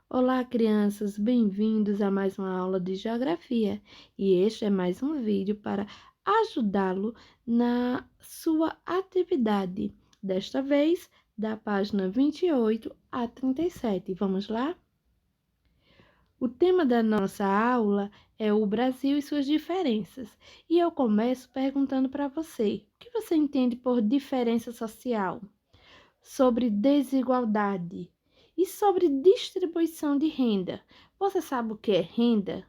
Olá, crianças, bem-vindos a mais uma aula de Geografia. E este é mais um vídeo para ajudá-lo na sua atividade. Desta vez, da página 28 a 37. Vamos lá? O tema da nossa aula é o Brasil e suas diferenças. E eu começo perguntando para você: o que você entende por diferença social? Sobre desigualdade e sobre distribuição de renda. Você sabe o que é renda?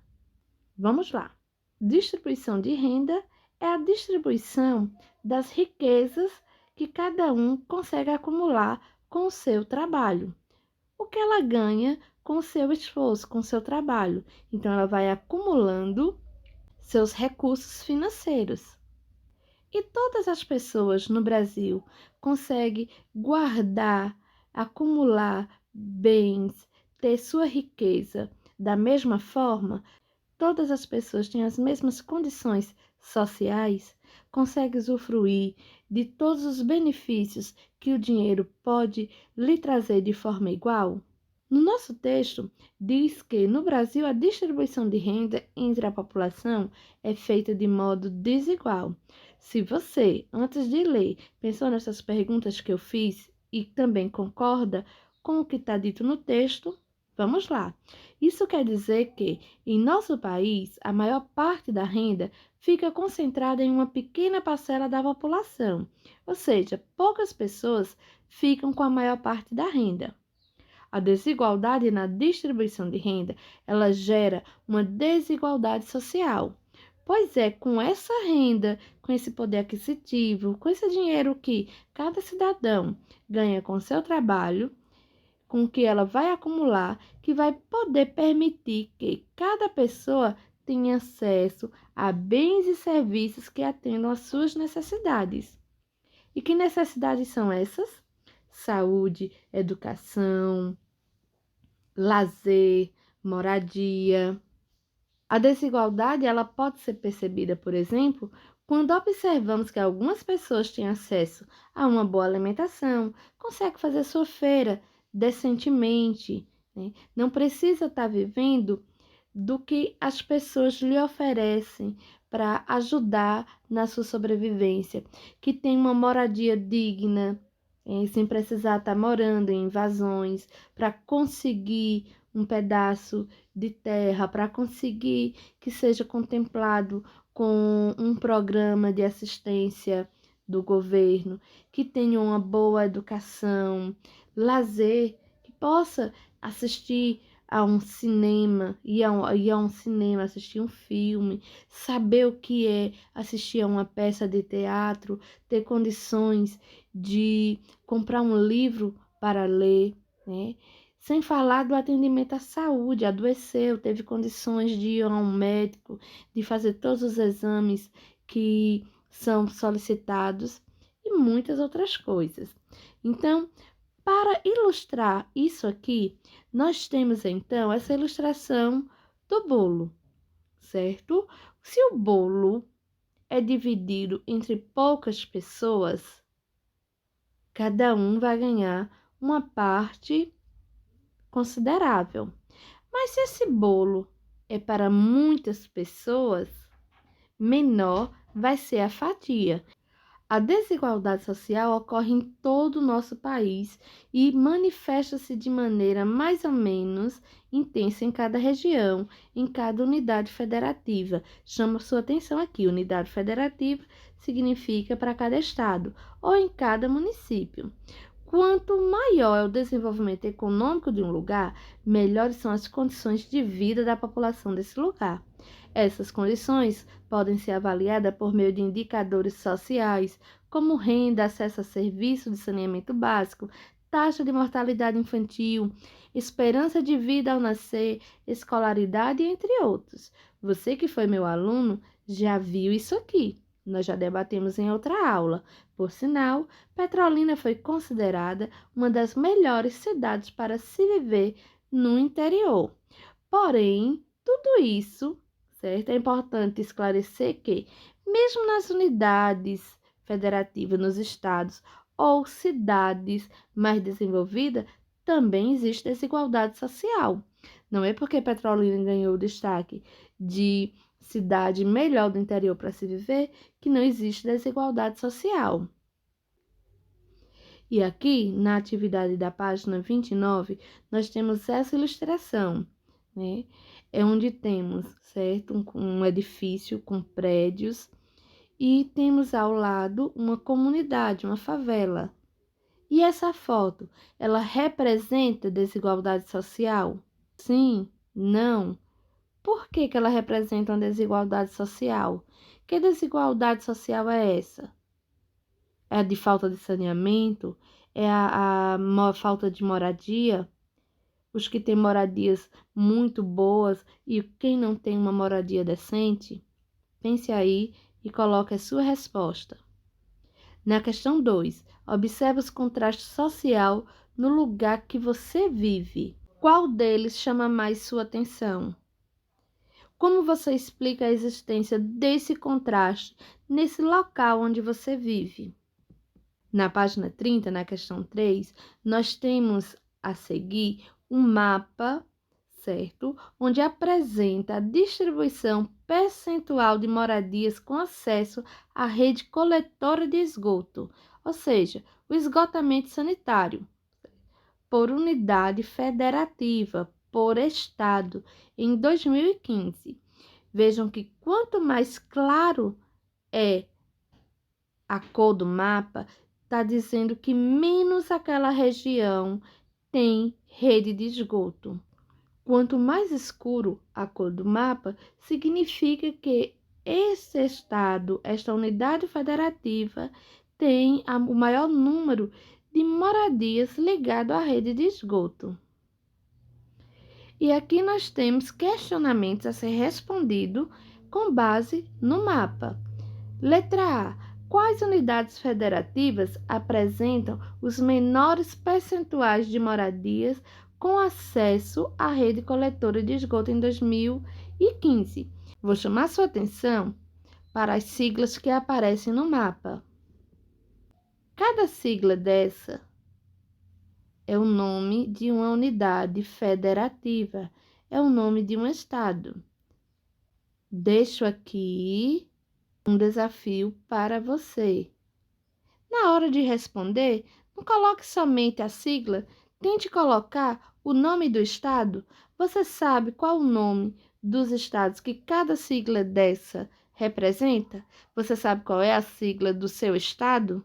Vamos lá. Distribuição de renda é a distribuição das riquezas que cada um consegue acumular com o seu trabalho. O que ela ganha com o seu esforço, com o seu trabalho. Então, ela vai acumulando seus recursos financeiros. E todas as pessoas no Brasil conseguem guardar, acumular bens, ter sua riqueza da mesma forma? Todas as pessoas têm as mesmas condições sociais? Conseguem usufruir de todos os benefícios que o dinheiro pode lhe trazer de forma igual? No nosso texto, diz que no Brasil a distribuição de renda entre a população é feita de modo desigual. Se você, antes de ler, pensou nessas perguntas que eu fiz e também concorda com o que está dito no texto, vamos lá. Isso quer dizer que, em nosso país, a maior parte da renda fica concentrada em uma pequena parcela da população, ou seja, poucas pessoas ficam com a maior parte da renda. A desigualdade na distribuição de renda, ela gera uma desigualdade social. Pois é, com essa renda, com esse poder aquisitivo, com esse dinheiro que cada cidadão ganha com seu trabalho, com o que ela vai acumular, que vai poder permitir que cada pessoa tenha acesso a bens e serviços que atendam às suas necessidades. E que necessidades são essas? Saúde, educação, lazer, moradia. A desigualdade ela pode ser percebida, por exemplo, quando observamos que algumas pessoas têm acesso a uma boa alimentação, conseguem fazer sua feira decentemente, né? Não precisa estar vivendo do que as pessoas lhe oferecem para ajudar na sua sobrevivência, que tem uma moradia digna, sem precisar estar morando em invasões, para conseguir um pedaço de terra, para conseguir que seja contemplado com um programa de assistência do governo, que tenha uma boa educação, lazer, que possa assistir a um cinema, ir a um cinema, assistir um filme, saber o que é assistir a uma peça de teatro, ter condições de comprar um livro para ler, né? Sem falar do atendimento à saúde, adoeceu, teve condições de ir a um médico, de fazer todos os exames que são solicitados e muitas outras coisas. Então, para ilustrar isso aqui, nós temos então essa ilustração do bolo, certo? Se o bolo é dividido entre poucas pessoas, cada um vai ganhar uma parte considerável. Mas se esse bolo é para muitas pessoas, menor vai ser a fatia. A desigualdade social ocorre em todo o nosso país e manifesta-se de maneira mais ou menos intensa em cada região, em cada unidade federativa. Chamo sua atenção aqui, unidade federativa significa para cada estado ou em cada município. Quanto maior é o desenvolvimento econômico de um lugar, melhores são as condições de vida da população desse lugar. Essas condições podem ser avaliadas por meio de indicadores sociais, como renda, acesso a serviços de saneamento básico, taxa de mortalidade infantil, esperança de vida ao nascer, escolaridade, entre outros. Você que foi meu aluno já viu isso aqui. Nós já debatemos em outra aula. Por sinal, Petrolina foi considerada uma das melhores cidades para se viver no interior. Porém, tudo isso, certo? É importante esclarecer que, mesmo nas unidades federativas, nos estados ou cidades mais desenvolvidas, também existe desigualdade social. Não é porque Petrolina ganhou o destaque de cidade melhor do interior para se viver que não existe desigualdade social. E aqui, na atividade da página 29, nós temos essa ilustração, né? É onde temos, certo, um edifício com prédios e temos ao lado uma comunidade, uma favela. E essa foto, ela representa desigualdade social? Sim, não. Por que ela representa uma desigualdade social? Que desigualdade social é essa? É a de falta de saneamento? É a falta de moradia? Os que têm moradias muito boas e quem não tem uma moradia decente? Pense aí e coloque a sua resposta. Na questão 2, observe os contrastes social no lugar que você vive. Qual deles chama mais sua atenção? Como você explica a existência desse contraste nesse local onde você vive? Na página 30, na questão 3, nós temos a seguir um mapa, certo? Onde apresenta a distribuição percentual de moradias com acesso à rede coletora de esgoto, ou seja, o esgotamento sanitário, por unidade federativa, por estado, em 2015. Vejam que quanto mais claro é a cor do mapa, está dizendo que menos aquela região tem rede de esgoto. Quanto mais escuro a cor do mapa, significa que esse estado, esta unidade federativa, tem o maior número de moradias ligado à rede de esgoto. E aqui nós temos questionamentos a ser respondido com base no mapa. Letra A. Quais unidades federativas apresentam os menores percentuais de moradias com acesso à rede coletora de esgoto em 2015? Vou chamar sua atenção para as siglas que aparecem no mapa. Cada sigla dessa é o nome de uma unidade federativa, é o nome de um estado. Deixo aqui um desafio para você. Na hora de responder, não coloque somente a sigla, tente colocar o nome do estado. Você sabe qual o nome dos estados que cada sigla dessa representa? Você sabe qual é a sigla do seu estado?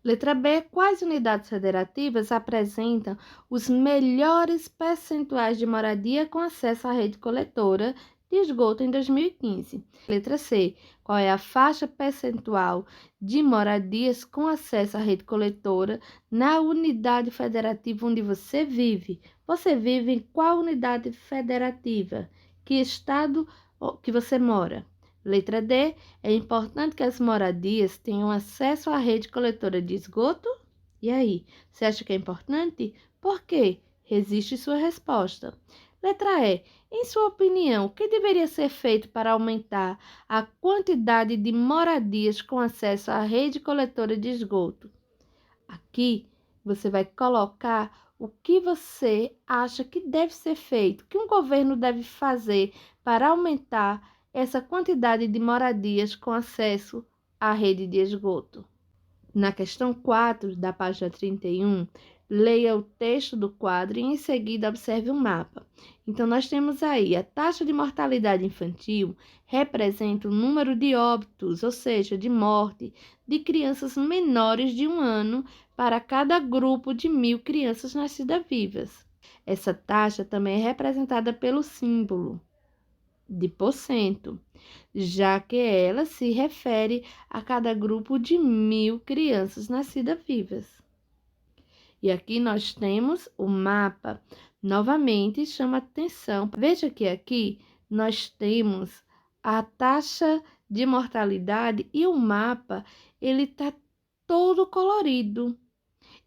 Letra B. Quais unidades federativas apresentam os melhores percentuais de moradia com acesso à rede coletora de esgoto em 2015? Letra C. Qual é a faixa percentual de moradias com acesso à rede coletora na unidade federativa onde você vive? Você vive em qual unidade federativa? Que estado que você mora? Letra D. É importante que as moradias tenham acesso à rede coletora de esgoto? E aí, você acha que é importante? Por quê? Resiste sua resposta. Letra E. Em sua opinião, o que deveria ser feito para aumentar a quantidade de moradias com acesso à rede coletora de esgoto? Aqui, você vai colocar o que você acha que deve ser feito, o que um governo deve fazer para aumentar essa quantidade de moradias com acesso à rede de esgoto. Na questão 4 da página 31, leia o texto do quadro e em seguida observe o mapa. Então, nós temos aí a taxa de mortalidade infantil representa o número de óbitos, ou seja, de morte, de crianças menores de 1 ano para cada grupo de 1.000 crianças nascidas vivas. Essa taxa também é representada pelo símbolo de porcento, já que ela se refere a cada grupo de 1.000 crianças nascidas vivas. E aqui nós temos o mapa. Novamente, chama atenção. Veja que aqui nós temos a taxa de mortalidade e o mapa, ele está todo colorido.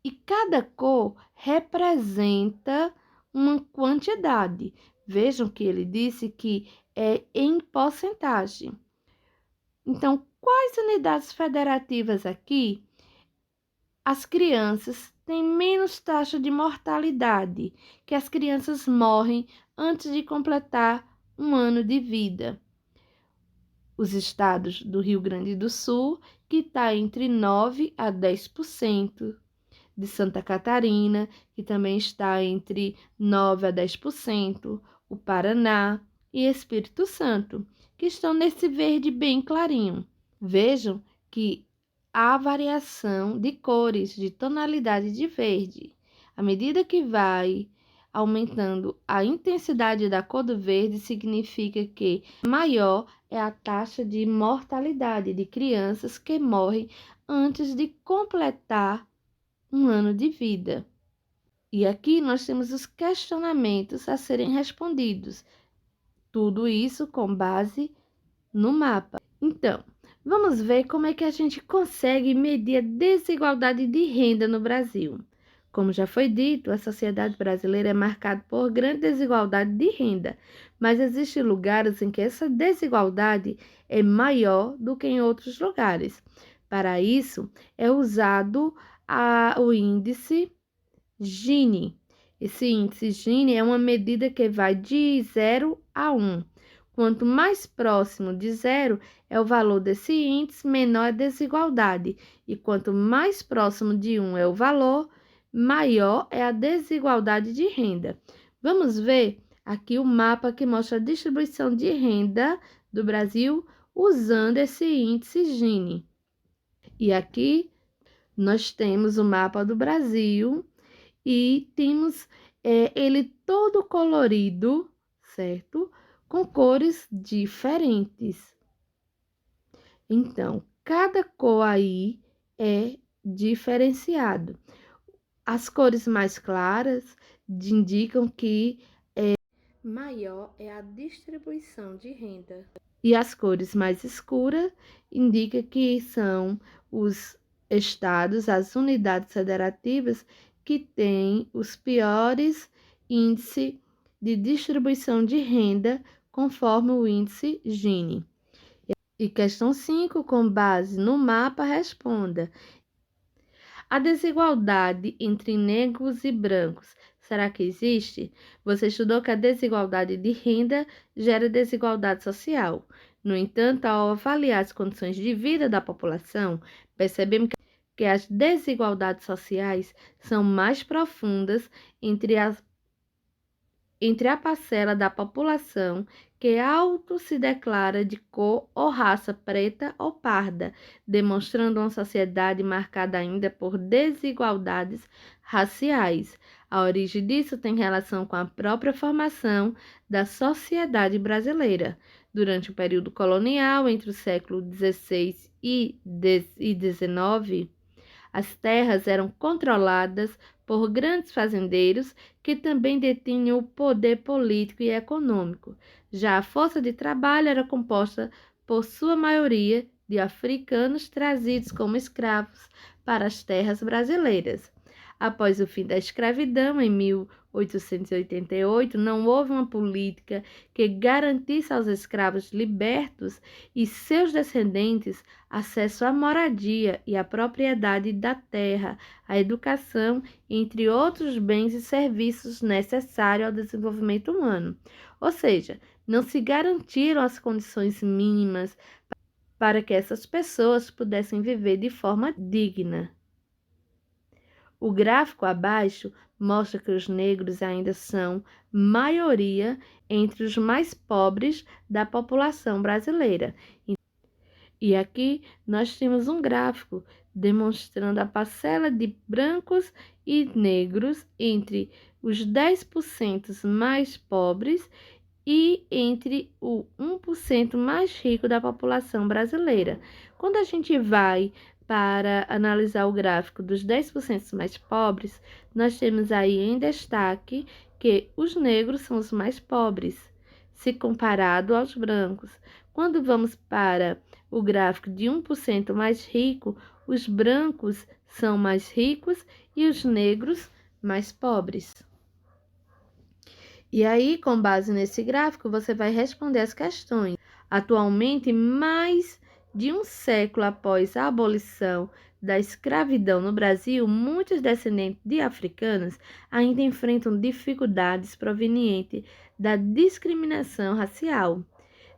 E cada cor representa uma quantidade. Vejam que ele disse que é em porcentagem. Então, quais unidades federativas aqui as crianças têm menos taxa de mortalidade, que as crianças morrem antes de completar um ano de vida. Os estados do Rio Grande do Sul, que está entre 9 a 10%, de Santa Catarina, que também está entre 9 a 10%, o Paraná e Espírito Santo, que estão nesse verde bem clarinho. Vejam que há variação de cores, de tonalidade de verde. À medida que vai aumentando a intensidade da cor do verde, significa que maior é a taxa de mortalidade de crianças que morrem antes de completar um ano de vida. E aqui nós temos os questionamentos a serem respondidos. Tudo isso com base no mapa. Então, vamos ver como é que a gente consegue medir a desigualdade de renda no Brasil. Como já foi dito, a sociedade brasileira é marcada por grande desigualdade de renda, mas existem lugares em que essa desigualdade é maior do que em outros lugares. Para isso, é usado o índice Gini. Esse índice Gini é uma medida que vai de 0 a 1. Quanto mais próximo de zero é o valor desse índice, menor a desigualdade. E quanto mais próximo de 1 é o valor, maior é a desigualdade de renda. Vamos ver aqui o mapa que mostra a distribuição de renda do Brasil usando esse índice Gini. E aqui nós temos o mapa do Brasil e temos ele todo colorido, certo? Com cores diferentes. Então, cada cor aí é diferenciado. As cores mais claras indicam que maior é a distribuição de renda. E as cores mais escuras indicam que são os estados, as unidades federativas que têm os piores índices de distribuição de renda, conforme o índice Gini. E questão 5, com base no mapa, responda: a desigualdade entre negros e brancos, será que existe? Você estudou que a desigualdade de renda gera desigualdade social. No entanto, ao avaliar as condições de vida da população, percebemos que as desigualdades sociais são mais profundas entre a parcela da população que se declara de cor ou raça preta ou parda, demonstrando uma sociedade marcada ainda por desigualdades raciais. A origem disso tem relação com a própria formação da sociedade brasileira. Durante o período colonial, entre o século XVI e XIX, as terras eram controladas por grandes fazendeiros que também detinham o poder político e econômico. Já a força de trabalho era composta, por sua maioria, de africanos trazidos como escravos para as terras brasileiras. Após o fim da escravidão, em 1888, não houve uma política que garantisse aos escravos libertos e seus descendentes acesso à moradia e à propriedade da terra, à educação, entre outros bens e serviços necessários ao desenvolvimento humano. Ou seja, não se garantiram as condições mínimas para que essas pessoas pudessem viver de forma digna. O gráfico abaixo mostra que os negros ainda são maioria entre os mais pobres da população brasileira. E aqui nós temos um gráfico demonstrando a parcela de brancos e negros entre os 10% mais pobres e entre o 1% mais rico da população brasileira. Quando a gente vai para analisar o gráfico dos 10% mais pobres, nós temos aí em destaque que os negros são os mais pobres, se comparado aos brancos. Quando vamos para o gráfico de 1% mais rico, os brancos são mais ricos e os negros mais pobres. E aí, com base nesse gráfico, você vai responder as questões. Atualmente, mais de um século após a abolição da escravidão no Brasil, muitos descendentes de africanos ainda enfrentam dificuldades provenientes da discriminação racial.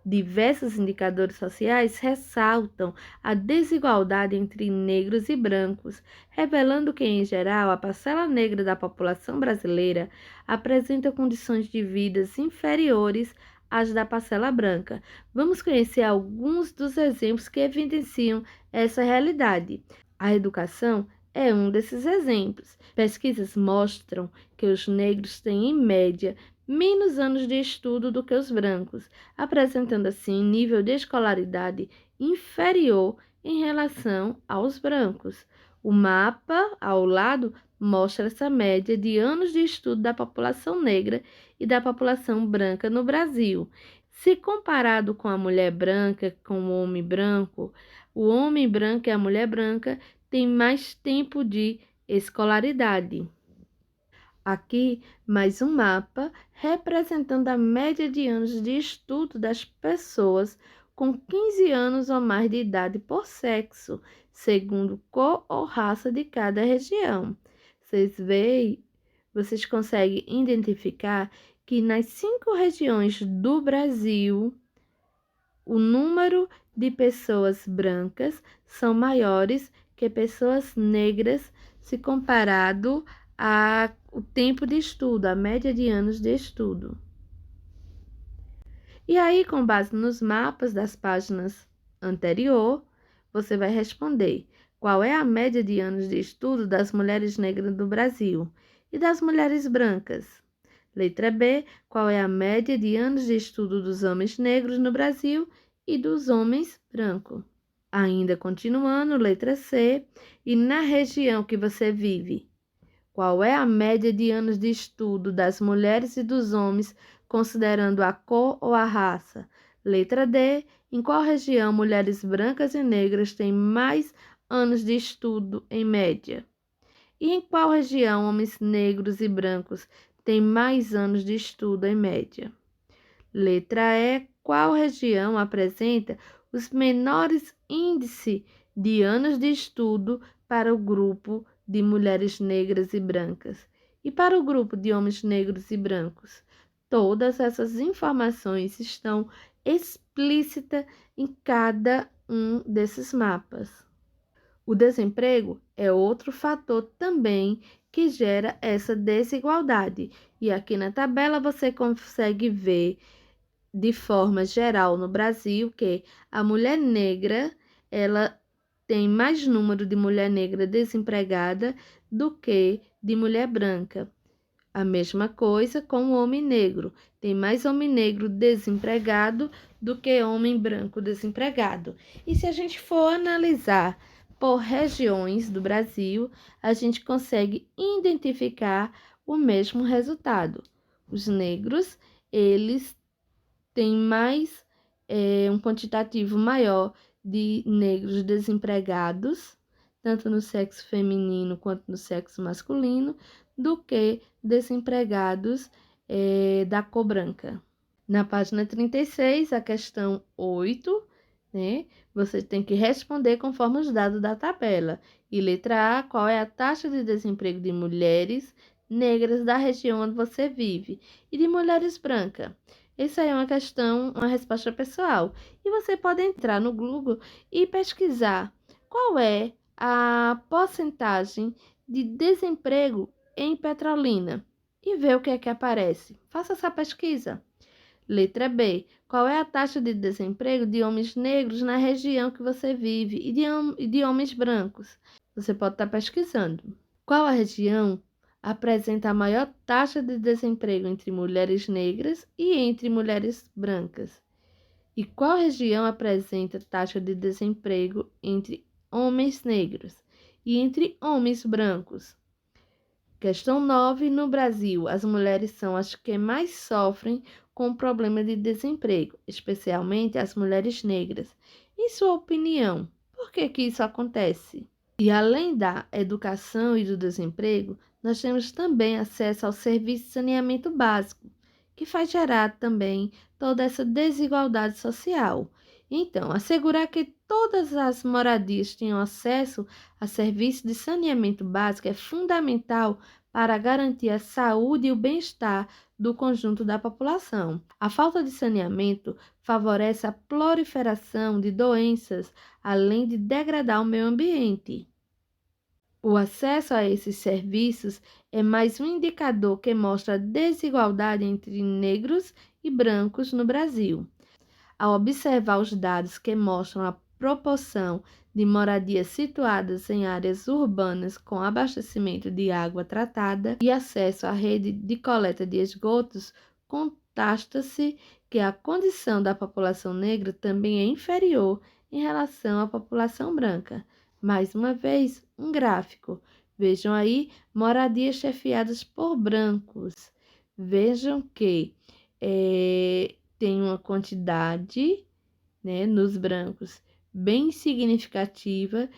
Diversos indicadores sociais ressaltam a desigualdade entre negros e brancos, revelando que, em geral, a parcela negra da população brasileira apresenta condições de vida inferiores às da parcela branca. Vamos conhecer alguns dos exemplos que evidenciam essa realidade. A educação é um desses exemplos. Pesquisas mostram que os negros têm, em média, menos anos de estudo do que os brancos, apresentando assim nível de escolaridade inferior em relação aos brancos. O mapa ao lado mostra essa média de anos de estudo da população negra e da população branca no Brasil. Se comparado com a mulher branca, com o homem branco e a mulher branca têm mais tempo de escolaridade. Aqui, mais um mapa representando a média de anos de estudo das pessoas com 15 anos ou mais de idade por sexo, segundo cor ou raça de cada região. Vocês veem, vocês conseguem identificar que nas 5 regiões do Brasil, o número de pessoas brancas são maiores que pessoas negras se comparado o tempo de estudo, a média de anos de estudo. E aí, com base nos mapas das páginas anterior, você vai responder qual é a média de anos de estudo das mulheres negras do Brasil e das mulheres brancas. Letra B, qual é a média de anos de estudo dos homens negros no Brasil e dos homens brancos. Ainda continuando, letra C, e na região que você vive, qual é a média de anos de estudo das mulheres e dos homens, considerando a cor ou a raça? Letra D. Em qual região mulheres brancas e negras têm mais anos de estudo em média? E em qual região homens negros e brancos têm mais anos de estudo em média? Letra E. Qual região apresenta os menores índices de anos de estudo para o grupo de mulheres negras e brancas e para o grupo de homens negros e brancos? Todas essas informações estão explícitas em cada um desses mapas. O desemprego é outro fator também que gera essa desigualdade. E aqui na tabela você consegue ver de forma geral no Brasil que a mulher negra, ela tem mais número de mulher negra desempregada do que de mulher branca. A mesma coisa com o homem negro. Tem mais homem negro desempregado do que homem branco desempregado. E se a gente for analisar por regiões do Brasil, a gente consegue identificar o mesmo resultado. Os negros, eles têm mais um quantitativo maior de negros desempregados, tanto no sexo feminino quanto no sexo masculino, do que desempregados da cor branca. Na página 36, a questão 8, né? Você tem que responder conforme os dados da tabela. E letra A, qual é a taxa de desemprego de mulheres negras da região onde você vive e de mulheres brancas? Isso aí é uma questão, uma resposta pessoal. E você pode entrar no Google e pesquisar qual é a porcentagem de desemprego em Petrolina e ver o que é que aparece. Faça essa pesquisa. Letra B. Qual é a taxa de desemprego de homens negros na região que você vive e de homens brancos? Você pode estar pesquisando. Qual a região apresenta a maior taxa de desemprego entre mulheres negras e entre mulheres brancas? E qual região apresenta taxa de desemprego entre homens negros e entre homens brancos? Questão 9. No Brasil, as mulheres são as que mais sofrem com o problema de desemprego, especialmente as mulheres negras. Em sua opinião, por que isso acontece? E além da educação e do desemprego, nós temos também acesso ao serviço de saneamento básico, que faz gerar também toda essa desigualdade social. Então, assegurar que todas as moradias tenham acesso a serviços de saneamento básico é fundamental para garantir a saúde e o bem-estar do conjunto da população. A falta de saneamento favorece a proliferação de doenças, além de degradar o meio ambiente. O acesso a esses serviços é mais um indicador que mostra a desigualdade entre negros e brancos no Brasil. Ao observar os dados que mostram a proporção de moradias situadas em áreas urbanas com abastecimento de água tratada e acesso à rede de coleta de esgotos, constata-se que a condição da população negra também é inferior em relação à população branca. Mais uma vez, um gráfico. Vejam aí, moradias chefiadas por brancos. Vejam que tem uma quantidade, né, nos brancos bem significativa,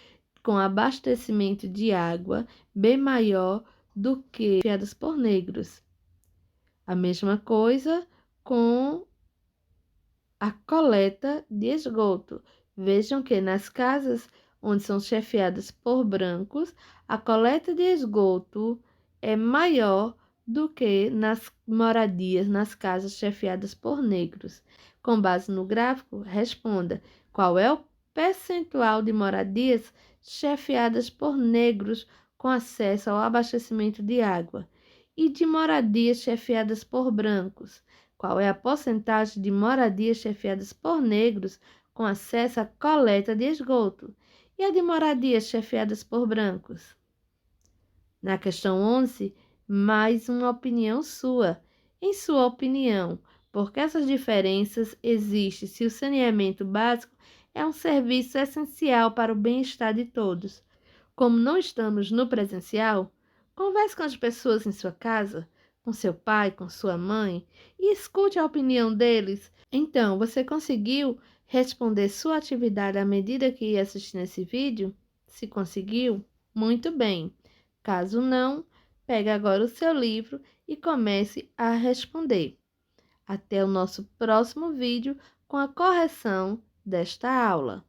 com abastecimento de água bem maior do que chefiadas por negros. A mesma coisa com a coleta de esgoto. Vejam que nas casas onde são chefiadas por brancos, a coleta de esgoto é maior do que nas moradias, nas casas chefiadas por negros. Com base no gráfico, responda qual é o percentual de moradias chefiadas por negros com acesso ao abastecimento de água e de moradias chefiadas por brancos. Qual é a porcentagem de moradias chefiadas por negros com acesso à coleta de esgoto e a de moradias chefiadas por brancos? Na questão 11, mais uma opinião sua. Em sua opinião, por que essas diferenças existem se o saneamento básico é um serviço essencial para o bem-estar de todos? Como não estamos no presencial, converse com as pessoas em sua casa, com seu pai, com sua mãe, e escute a opinião deles. Então, você conseguiu responder sua atividade à medida que ia assistindo esse vídeo? Se conseguiu, muito bem. Caso não, pegue agora o seu livro e comece a responder. Até o nosso próximo vídeo com a correção desta aula.